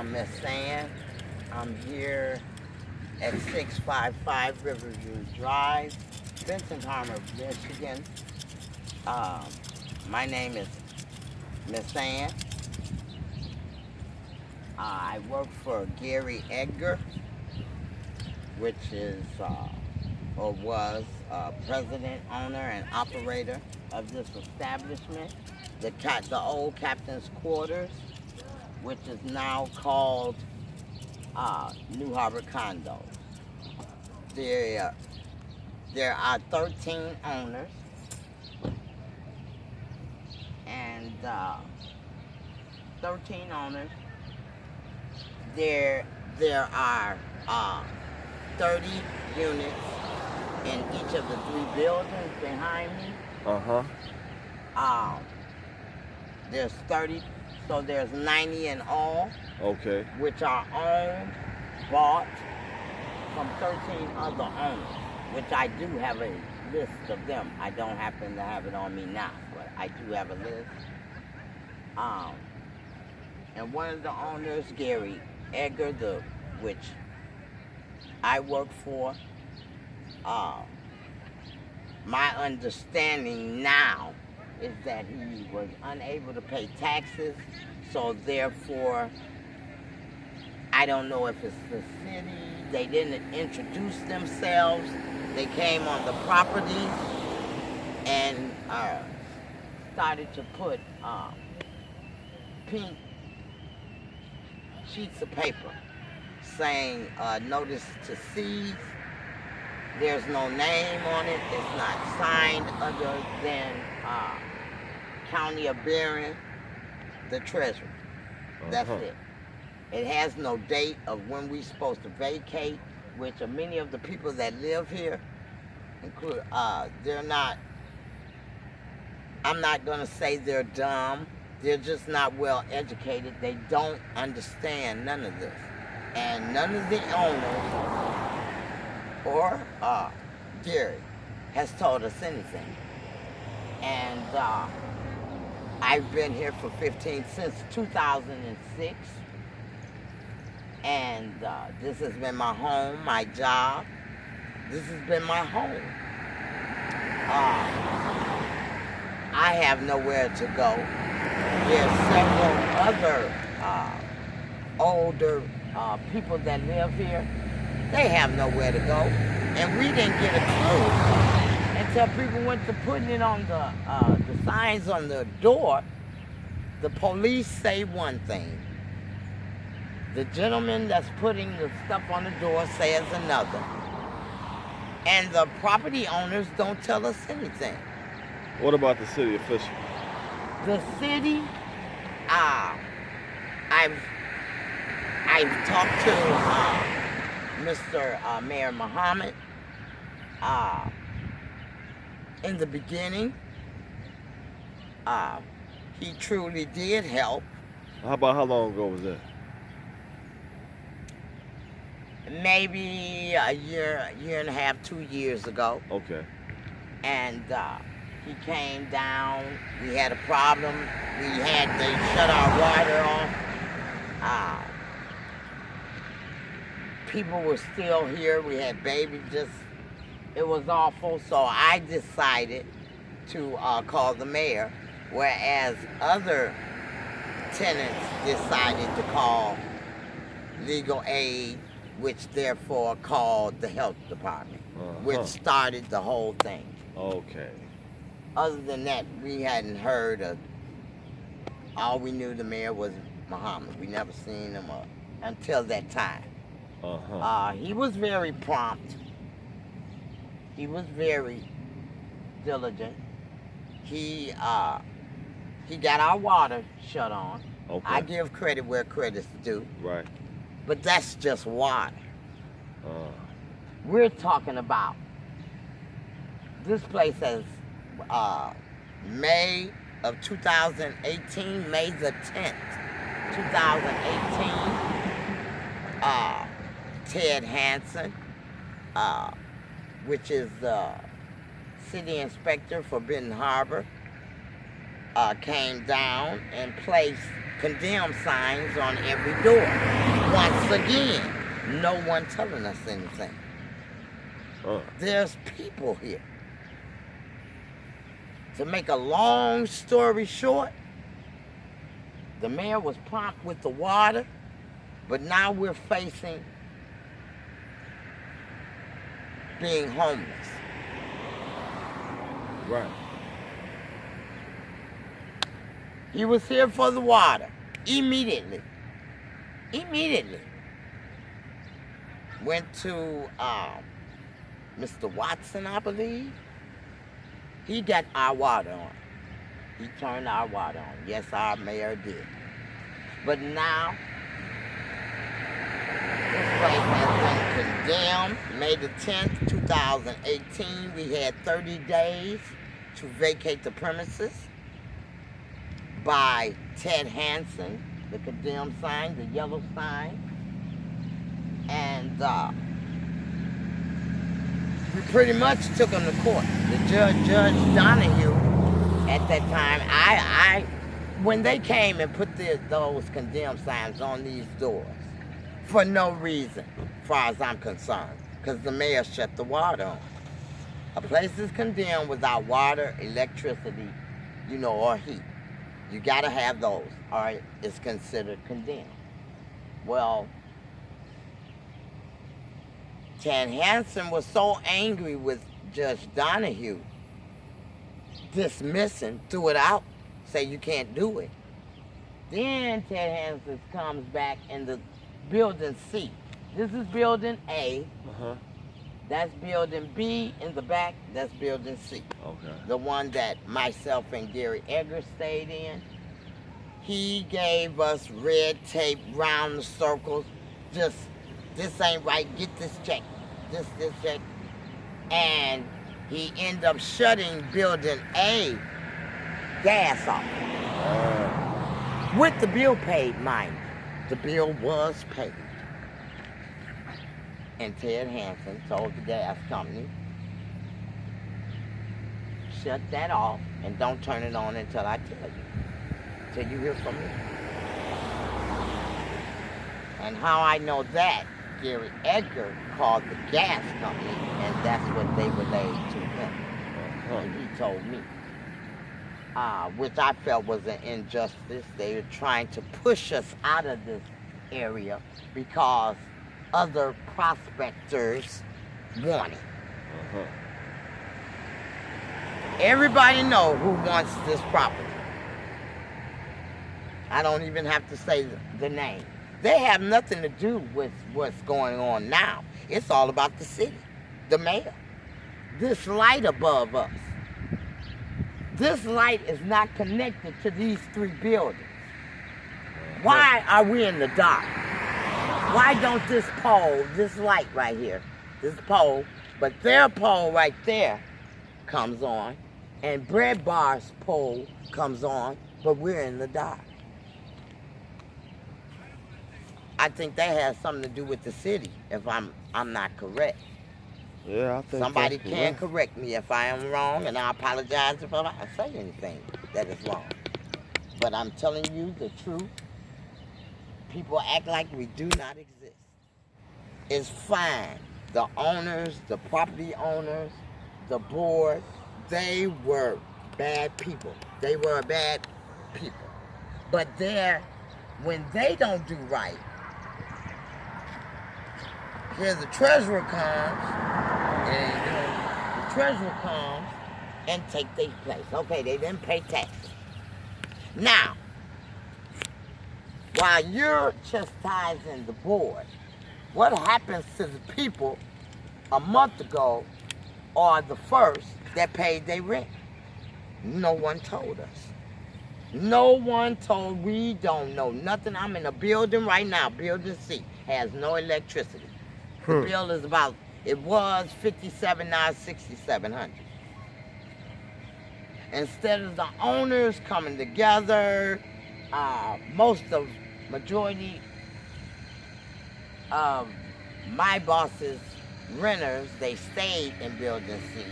I'm Miss Sand. I'm here at 655 Riverview Drive, Benton, Michigan. My name is Miss Sand. I work for Gary Edgar, which is or was president, owner, and operator of this establishment, the old Captain's Quarters, which is now called New Harbor Condos. There are 13 owners, and 13 owners. There are 30 units in each of the 3 buildings behind me. There's 30, so there's 90 in all. Okay. Which are owned, bought from 13 other owners, which I do have a list of them. I don't happen to have it on me now, but I do have a list. And one of the owners, Gary Edgar, which I work for, my understanding now is that he was unable to pay taxes, so therefore, I don't know if it's the city, they didn't introduce themselves, they came on the property and started to put pink sheets of paper saying notice to seize. There's no name on it, it's not signed other than County of Berrien, the treasurer. That's it. It has no date of when we're supposed to vacate, which are many of the people that live here, include, they're not, I'm not gonna say they're dumb, they're just not well educated. They don't understand none of this. And none of the owners or Gary has told us anything. And I've been here for since 2006. And this has been my home, my job. This has been my home. I have nowhere to go. There's several other older people that live here. They have nowhere to go. And we didn't get a clue until people went to putting it on the signs on the door. The police say one thing. The gentleman that's putting the stuff on the door says another. And the property owners don't tell us anything. What about the city official? The city, I've talked to Mr. Mayor Muhammad in the beginning. He truly did help. How long ago was that? Maybe a year and a half, 2 years ago. Okay. And he came down. We had a problem. They shut our water off. People were still here. We had babies. It was awful. So I decided to call the mayor, whereas other tenants decided to call legal aid, which therefore called the health department, which started the whole thing. Okay. Other than that, we hadn't heard of, all we knew the mayor was Muhammad. We never seen him until that time. He was very prompt. He was very diligent. He got our water shut on. Okay. I give credit where credit's due. Right. But that's just water. We're talking about this place has May of 2018, May the 10th, 2018. Ted Hansen, which is the city inspector for Benton Harbor, came down and condemn signs on every door. Once again, no one telling us anything. There's people here. To make a long story short, the mayor was prompt with the water, but now we're facing being homeless. Right. He was here for the water. Immediately. Went to Mr. Watson, I believe. He got our water on. He turned our water on. Yes, our mayor did. But now, this place has been condemned. May the 10th, 2018, we had 30 days to vacate the premises by Ted Hansen, the condemned sign, the yellow sign. And we pretty much took him to court. The Judge Donahue, at that time, when they came and put those condemned signs on these doors, for no reason, as far as I'm concerned, because the mayor shut the water on. A place is condemned without water, electricity, or heat. You gotta have those, or it's considered condemned. Well, Ted Hansen was so angry with Judge Donahue, dismissing, threw it out, say you can't do it. Then Ted Hansen comes back in the building C. This is building A. That's building B in the back. That's building C. Okay. The one that myself and Gary Edgar stayed in. He gave us red tape round the circles. Just, this ain't right. Get this check. This check. And he ended up shutting building A gas off. With the bill paid, mind you. The bill was paid. And Ted Hansen told the gas company, shut that off and don't turn it on until I tell you. Till you hear from me. And how I know that, Gary Edgar called the gas company, and that's what they relayed to him. And he told me. Which I felt was an injustice. They were trying to push us out of this area because other prospectors want it. Everybody know who wants this property. I don't even have to say the name. They have nothing to do with what's going on now. It's all about the city, the mayor. This light above us. This light is not connected to these three buildings. Why are we in the dark? Why don't this pole, this light right here, this pole, but their pole right there comes on, and Bread Bar's pole comes on, but we're in the dark? I think that has something to do with the city, if I'm not correct. Yeah, I think somebody can correct me if I am wrong, and I apologize if I say anything that is wrong. But I'm telling you the truth. People act like we do not exist. It's fine. The owners, the property owners, the board, they were bad people. They were bad people. But when they don't do right, here the treasurer comes, and the treasurer comes and take their place. Okay, they didn't pay taxes. Now, while you're chastising the board, what happens to the people a month ago or the first that paid their rent? No one told us. No one told. We don't know nothing. I'm in a building right now. Building C has no electricity. The bill is it was $5,700, now it's $6,700. Instead of the owners coming together, majority of my boss's renters, they stayed in building C.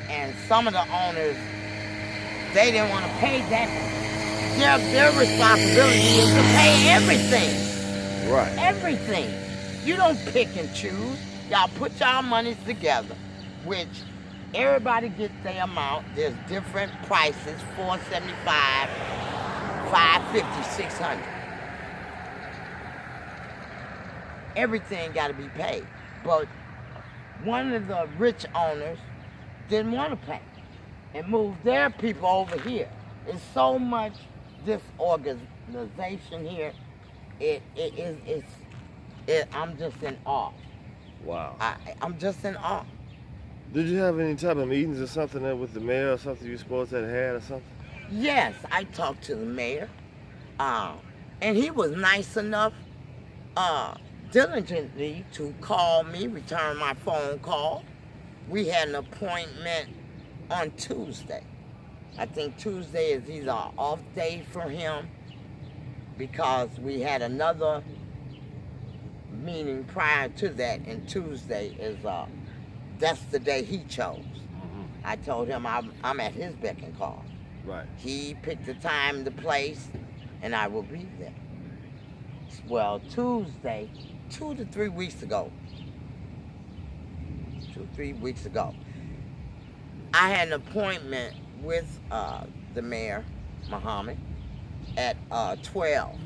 And some of the owners, they didn't want to pay that their responsibility is to pay everything. Right. Everything. You don't pick and choose. Y'all put y'all monies together, which everybody gets their amount. There's different prices, $475, $550, $600. Everything got to be paid. But one of the rich owners didn't want to pay and moved their people over here. There's so much disorganization here. I'm just in awe. Wow. I'm just in awe. Did you have any type of meetings or something there with the mayor or something you supposed to have had or something? Yes, I talked to the mayor, and he was nice enough diligently to call me, return my phone call. We had an appointment on Tuesday. I think Tuesday is either an off day for him because we had another meeting prior to that, and Tuesday is that's the day he chose. Mm-hmm. I told him I'm at his beck and call. Right. He picked the time, the place, and I will be there. Well, Tuesday, 2 to 3 weeks ago, I had an appointment with the mayor, Muhammad, at 12.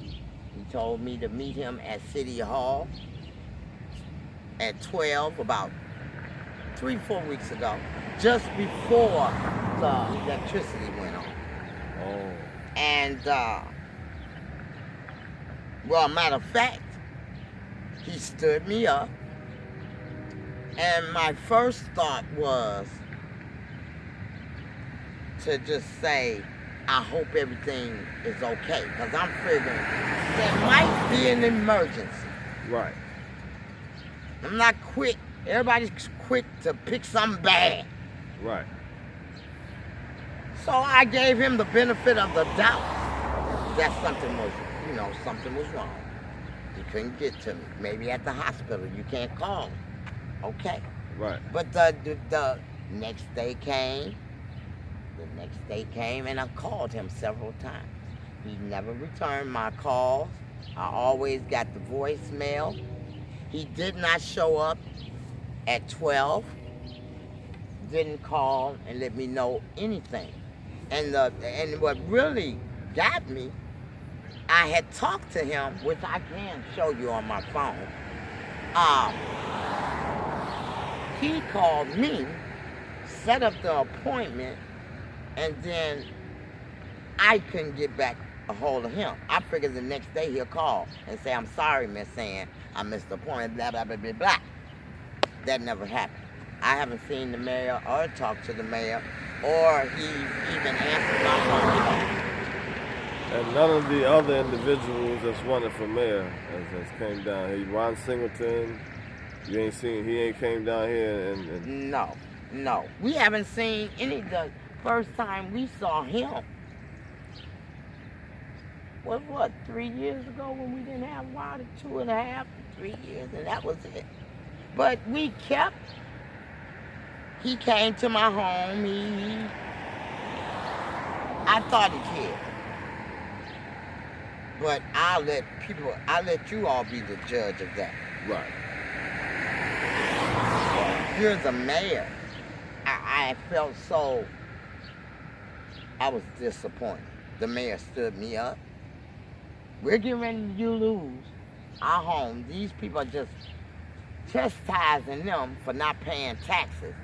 He told me to meet him at City Hall at 12, about 3-4 weeks ago, just before the electricity went on. Oh. And, well, matter of fact, he stood me up, and my first thought was to just say, I hope everything is okay, because I'm figuring there might be an emergency. Right. I'm not quick. Everybody's quick to pick something bad. Right. So I gave him the benefit of the doubt that something was wrong. He couldn't get to me. Maybe at the hospital, you can't call him. Okay. Right. But the next day came. And I called him several times. He never returned my calls. I always got the voicemail. He did not show up at 12. Didn't call and let me know anything. And what really got me, I had talked to him, which I can show you on my phone. He called me, set up the appointment, and then I couldn't get back a hold of him. I figured the next day he'll call and say, I'm sorry, Miss Ann, I missed the appointment, blah, blah, blah, blah, blah. That never happened. I haven't seen the mayor or talked to the mayor, or he even answered my phone. And none of the other individuals that's running for mayor has came down here. Ron Singleton, he ain't came down here and... No. We haven't seen any. The first time we saw him was 3 years ago when we didn't have water, 2.5 to 3 years, and that was it. But we kept. He came to my home. I thought he cared. But I'll let you all be the judge of that. Right. You're the mayor. I felt so, I was disappointed. The mayor stood me up. We're getting ready to lose our home. These people are just chastising them for not paying taxes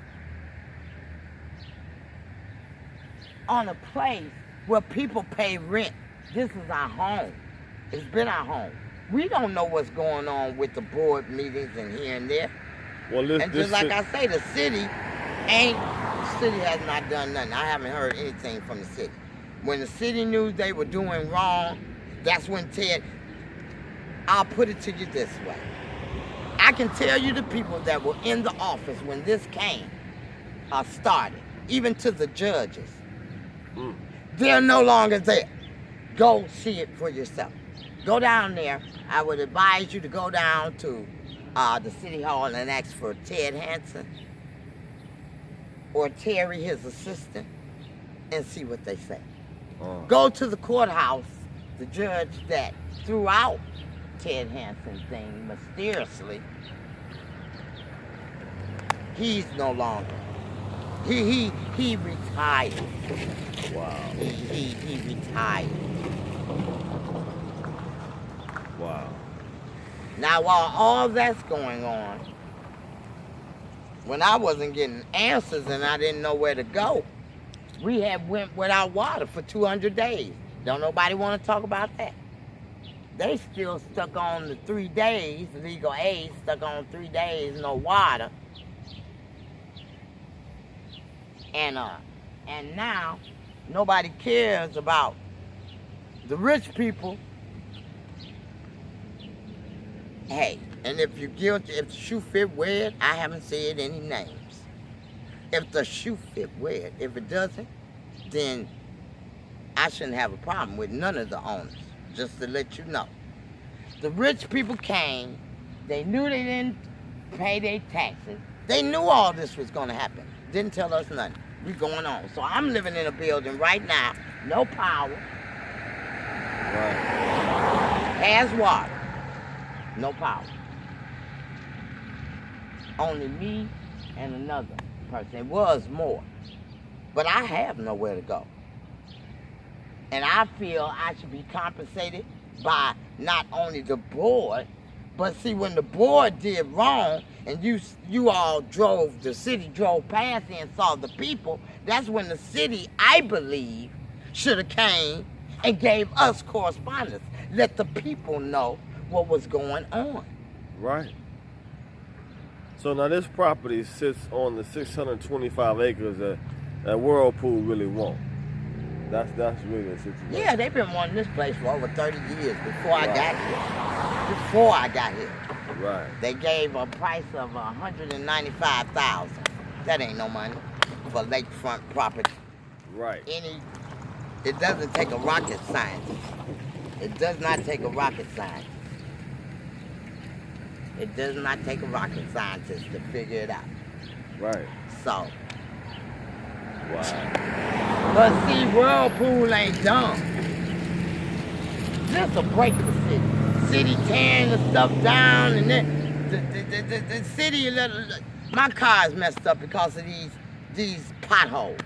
on a place where people pay rent. This is our home. It's been our home. We don't know what's going on with the board meetings and here and there. Well, And just like I say, the city has not done nothing. I haven't heard anything from the city. When the city knew they were doing wrong, that's when I'll put it to you this way. I can tell you the people that were in the office when this started, even to the judges. They're no longer there. Go see it for yourself. Go down there. I would advise you to go down to the City Hall and ask for Ted Hanson or Terry, his assistant, and see what they say. Go to the courthouse, the judge that threw out Ted Hansen thing mysteriously. He's no longer. He retired. Wow. He retired. Wow. Now while all that's going on, when I wasn't getting answers and I didn't know where to go, we had went without water for 200 days. Don't nobody want to talk about that. They still stuck on the 3 days, legal aid stuck on 3 days, no water. And now nobody cares about the rich people. Hey, and if you're guilty, if the shoe fit, wear it. I haven't said any names. If the shoe fit, wear it. If it doesn't, then I shouldn't have a problem with none of the owners, just to let you know. The rich people came, they knew they didn't pay their taxes. They knew all this was gonna happen. Didn't tell us nothing. We going on. So I'm living in a building right now, no power. Right. Has water, no power. Only me and another person. It was more. But I have nowhere to go. And I feel I should be compensated by not only the board, but see, when the board did wrong and you all drove, the city drove past and saw the people, that's when the city, I believe, should have came and gave us correspondence. Let the people know what was going on. Right. So now this property sits on the 625 acres that Whirlpool really want. That's really the situation. Yeah, they've been wanting this place for over 30 years before I got here. Before I got here. Right. They gave a price of $195,000. That ain't no money for lakefront property. Right. It doesn't take a rocket scientist. It does not take a rocket scientist. It does not take a rocket scientist to figure it out. Right. So. Wow. But see, Whirlpool ain't dumb. This'll break the city. City tearing the stuff down, and then the city. My car's messed up because of these potholes.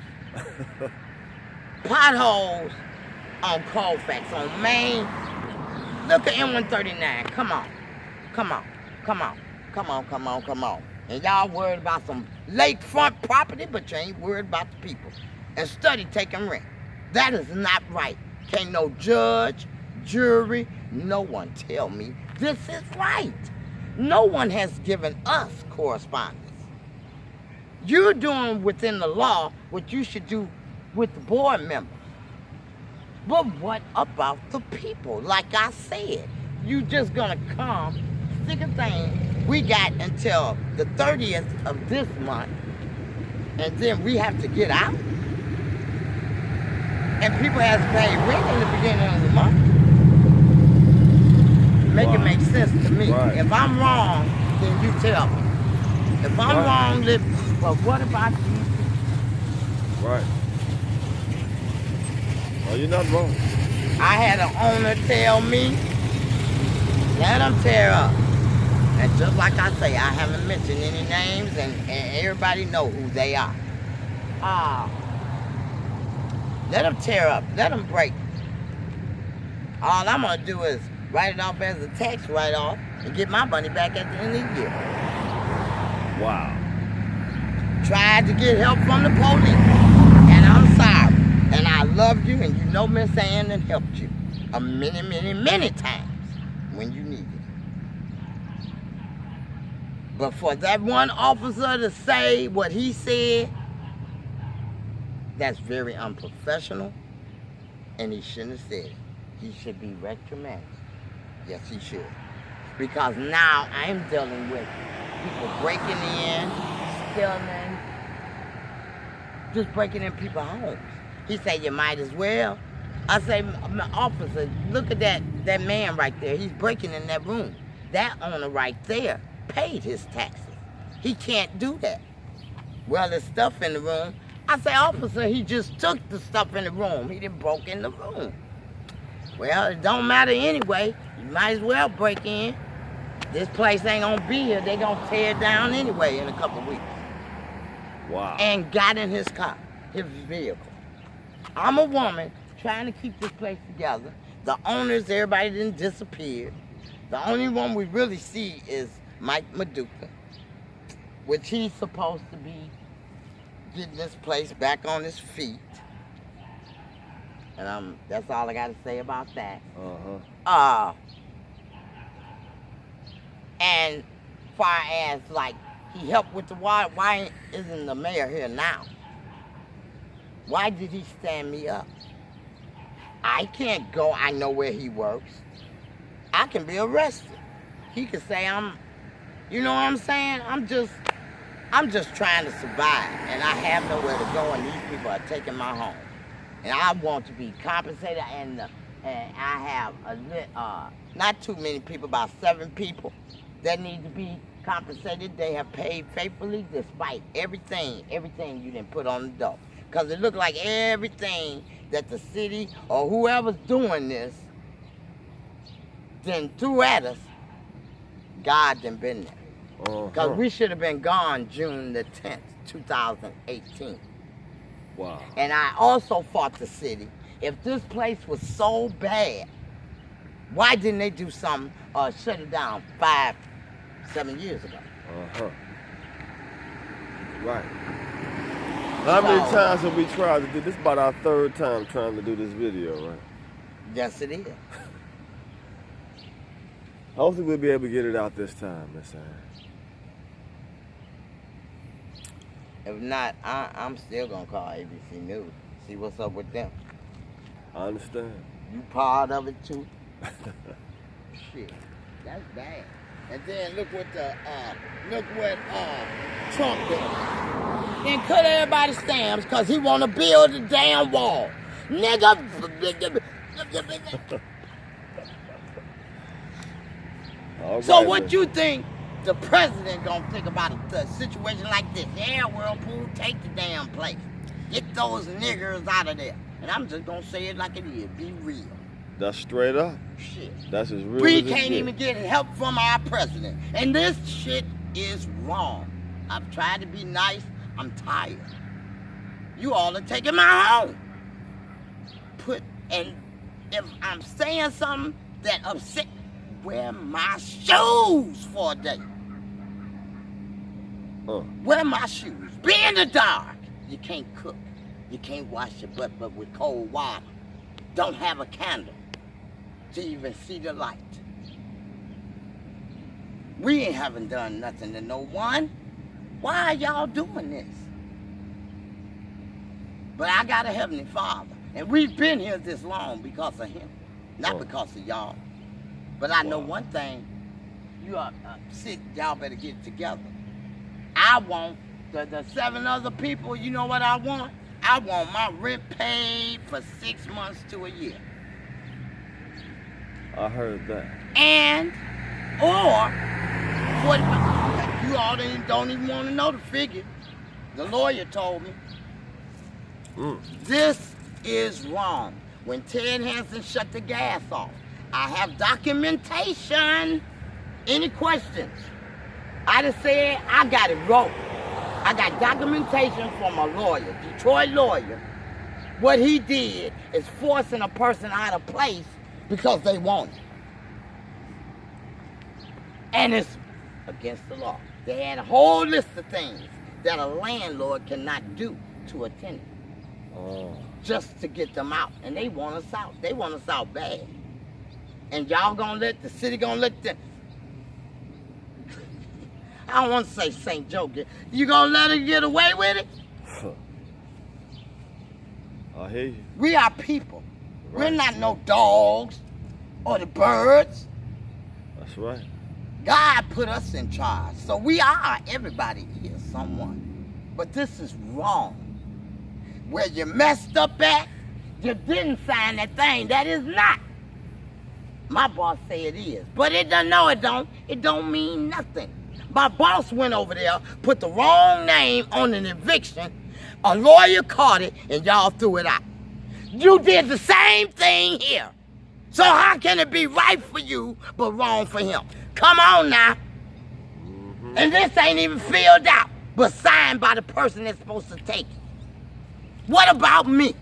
Potholes on Colfax, on Main. Look at M139. Come on. And y'all worried about some lakefront property, but you ain't worried about the people. And study taking rent. That is not right. Can't no judge, jury, no one tell me this is right. No one has given us correspondence. You're doing within the law what you should do with the board members. But what about the people? Like I said, you just gonna come, stick a thing. We got until the 30th of this month, and then we have to get out. And people have to pay rent in the beginning of the month. Make it make sense to me. Right. If I'm wrong, then you tell me. If I'm wrong, then, well, what about these people? Right. Oh, you're not wrong. I had an owner tell me, let them tear up. And just like I say, I haven't mentioned any names, and everybody know who they are. Let them tear up. Let them break. All I'm going to do is write it off as a tax write-off and get my money back at the end of the year. Wow. Tried to get help from the police, and I'm sorry. And I love you, and you know Miss Ann and helped you many times when you needed it. But for that one officer to say what he said, that's very unprofessional, and he shouldn't have said it. He should be reprimanded. Yes, he should. Because now I'm dealing with people breaking in, stealing, just breaking in people's homes. He said, you might as well. I say, officer, look at that man right there. He's breaking in that room. That owner right there paid his taxes. He can't do that. Well, there's stuff in the room. I say, officer, he just took the stuff in the room. He didn't broke in the room. Well, it don't matter anyway. You might as well break in. This place ain't gonna be here. They gonna tear it down anyway in a couple of weeks. Wow. And got in his car, his vehicle. I'm a woman trying to keep this place together. The owners, everybody didn't disappear. The only one we really see is Mike Maduka, which he's supposed to be getting this place back on his feet. And that's all I got to say about that. And far as like he helped with the water, why isn't the mayor here now? Why did he stand me up? I can't go. I know where he works. I can be arrested. He could say you know what I'm saying? I'm just trying to survive, and I have nowhere to go, and these people are taking my home. And I want to be compensated, and I have not too many people, about 7 people that need to be compensated. They have paid faithfully despite everything you didn't put on the door. Because it looked like everything that the city or whoever's doing this then threw at us, God done been there. Because we should have been gone June the 10th, 2018. Wow. And I also fought the city. If this place was so bad, why didn't they do something or shut it down 5-7 years ago? Right. How many times have we tried to do this? About our 3rd time trying to do this video, right? Yes, it is. Hopefully we'll be able to get it out this time, Miss Ann. If not, I'm still gonna call ABC News. See what's up with them. I understand. You part of it too? Shit, that's bad. And then look what Trump did. And cut everybody's stamps because he want to build a damn wall. Nigga. So what you think the president gonna think about a situation like this? Yeah, Whirlpool, take the damn place. Get those niggers out of there. And I'm just gonna say it like it is. Be real. That's straight up. Shit. That's as real We as it can't gets. even get help from our president. And this shit is wrong. I've tried to be nice. I'm tired. You all are taking my home. And if I'm saying something that upset, wear my shoes for a day. Wear my shoes. Be in the dark. You can't cook. You can't wash your butt but with cold water. Don't have a candle to even see the light. We haven't done nothing to no one. Why are y'all doing this? But I got a Heavenly Father. And we've been here this long because of him. Not because of y'all. But I know one thing. You are sick. Y'all better get it together. I want the 7 other people. You know what I want? I want my rent paid for 6 months to a year. I heard that. And, or, 45. You all don't even want to know the figure. The lawyer told me. This is wrong. When Ted Hansen shut the gas off, I have documentation. Any questions? I just said I got it wrote. I got documentation from a lawyer, Detroit lawyer. What he did is forcing a person out of place because they want it. And it's against the law. They had a whole list of things that a landlord cannot do to a tenant. Just to get them out. And they want us out. They want us out bad. And y'all gonna let the city gonna let them. I don't want to say St. Joe. You gonna let her get away with it? I hear you. We are people. Right. We're not no dogs or the birds. That's right. God put us in charge. So we are. Everybody is someone. But this is wrong. Where you messed up at, you didn't sign that thing. That is not. My boss say it is. But it doesn't. No, it don't. It don't mean nothing. My boss went over there, put the wrong name on an eviction, A lawyer caught it and y'all threw it out. You did the same thing here. So how can it be right for you but wrong for him? Come on now. And this ain't even filled out, but signed by the person that's supposed to take it. What about me?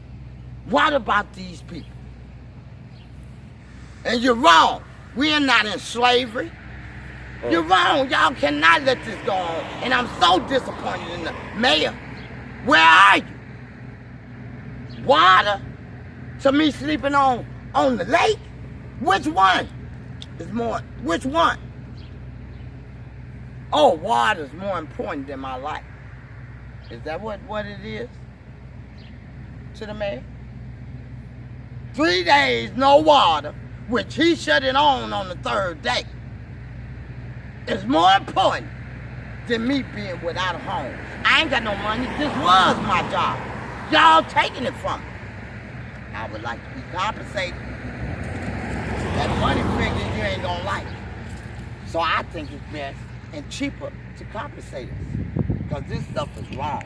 What about these people? And you're wrong. We are not in slavery. You're wrong. Y'all cannot let this go on. And I'm so disappointed in the mayor. Where are you? Water to me sleeping on the lake? Which one is more, which one? Oh, water's more important than my life. Is that what it is to the mayor? 3 days, no water, which he shut it on the third day. It's more important than me being without a home. I ain't got no money. This was my job. Y'all taking it from me. I would like to be compensated. That money figure you ain't gonna like. So I think it's best and cheaper to compensate us. Because this stuff is wrong.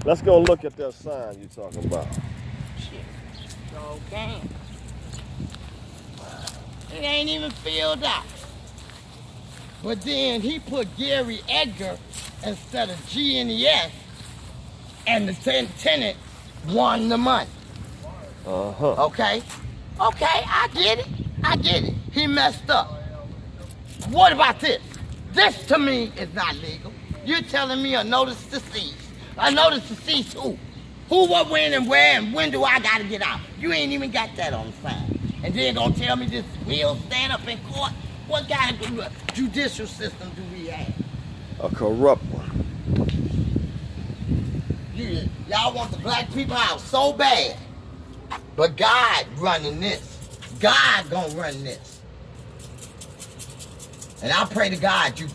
Let's go look at that sign you're talking about. Shit. So can. It ain't even filled out. But then he put Gary Edgar instead of GNES, and the tenant won the money. Okay? Okay, I get it. He messed up. What about this? This to me is not legal. You're telling me a notice to cease. A notice to cease who? Who, what, when, and where, and when do I gotta get out? You ain't even got that on the sign. And then gonna tell me this will stand up in court? What kind of judicial system do we have? A corrupt one. Y'all want the black people out so bad. But God running this. God gonna run this. And I pray to God you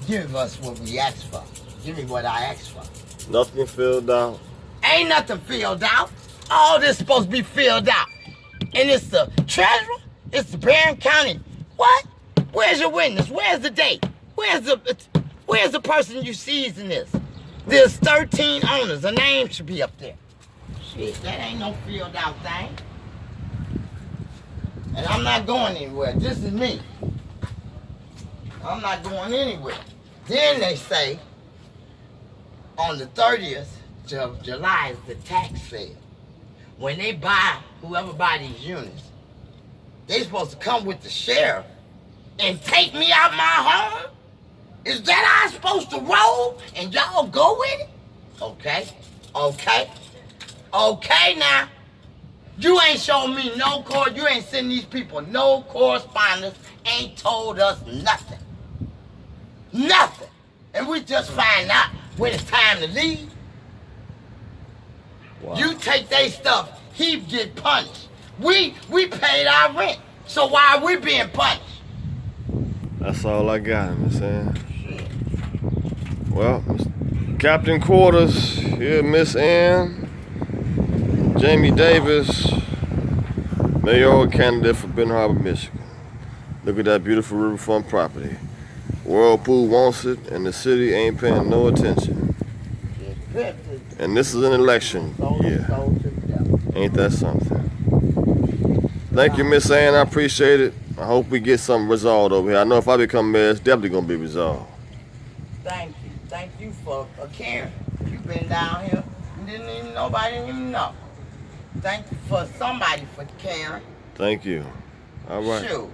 give us what we asked for. Give me what I asked for. Nothing filled out. Ain't nothing filled out. All this supposed to be filled out. And it's the treasurer, it's the Barron County. What? Where's your witness? Where's the date? Where's the person you seized in this? There's 13 owners. A name should be up there. Shit, that ain't no filled out thing. And I'm not going anywhere. This is me. I'm not going anywhere. Then they say on the 30th of July is the tax sale. When they buy, whoever buy these units, they supposed to come with the sheriff and take me out my home? Is that how I'm supposed to roll and y'all go with it? Okay. Okay now. You ain't showing me no court, you ain't sending these people no correspondence, ain't told us nothing. Nothing. And we just find out when it's time to leave. Wow. You take their stuff, he get punished. We paid our rent, so why are we being punished? That's all I got, Miss Ann. Well, Captain Quarters here, Miss Ann, Jamie Davis, mayoral candidate for Benton Harbor, Michigan. Look at that beautiful riverfront property. Whirlpool wants it, and the city ain't paying no attention. And this is an election year. Ain't that something? Thank you, Miss Ann. I appreciate it. I hope we get something resolved over here. I know if I become mayor, it's definitely going to be resolved. Thank you. Thank you for caring. You've been down here and nobody didn't even know. Thank you for somebody for caring. Thank you. All right. Shoot.